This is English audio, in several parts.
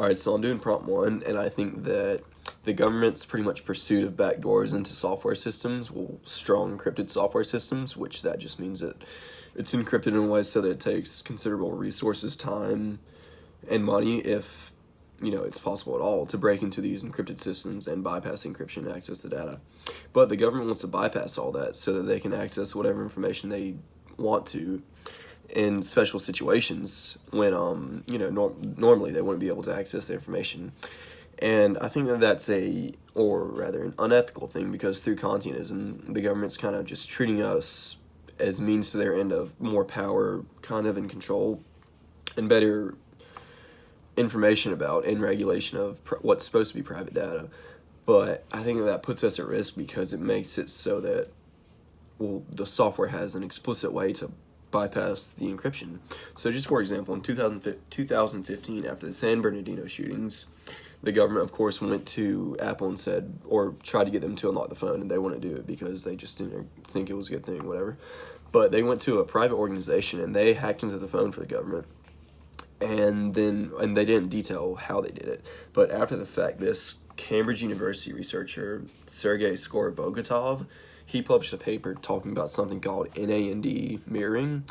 Alright, so I'm doing prompt 1, and I think that the government's pretty much pursuit of backdoors into software systems, well, strong encrypted software systems, which that just means that it's encrypted in a way so that it takes considerable resources, time, and money, if it's possible at all, to break into these encrypted systems and bypass encryption and access the data. But the government wants to bypass all that so that they can access whatever information they want to in special situations when normally they wouldn't be able to access the information. And I think that that's or rather an unethical thing, because through Kantianism the government's kind of just treating us as means to their end of more power, kind of, and control, and better information about and regulation of what's supposed to be private data. But I think that puts us at risk because it makes it so that, well, the software has an explicit way to bypass the encryption. So just for example, in 2015, after the San Bernardino shootings, the government, of course, went to Apple and said, or tried to get them to unlock the phone, and they wouldn't do it because they just didn't think it was a good thing, whatever. But they went to a private organization and they hacked into the phone for the government. And they didn't detail how they did it. But after the fact, this Cambridge University researcher, Sergei Skorobogatov, he published a paper talking about something called NAND mirroring,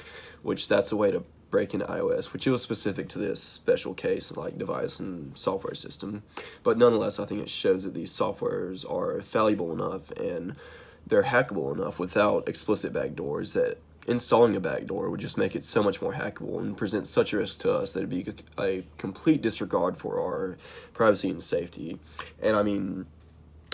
which that's a way to break into iOS, which it was specific to this special case, like device and software system. But nonetheless, I think it shows that these softwares are fallible enough and they're hackable enough without explicit backdoors that installing a backdoor would just make it so much more hackable and present such a risk to us that it'd be a complete disregard for our privacy and safety. And I mean,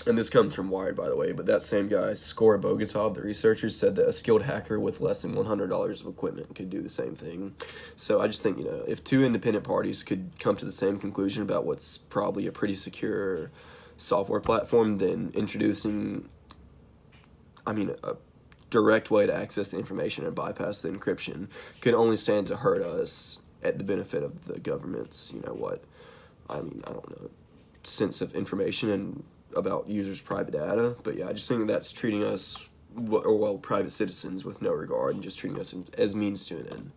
and this comes from Wired, by the way, but that same guy, Skorobogatov, the researcher, said that a skilled hacker with less than $100 of equipment could do the same thing. So I just think, if two independent parties could come to the same conclusion about what's probably a pretty secure software platform, then introducing, a direct way to access the information and bypass the encryption could only stand to hurt us at the benefit of the government's, I don't know, sense of information and about users' private data. But yeah, I just think that's treating us, private citizens, with no regard, and just treating us as means to an end.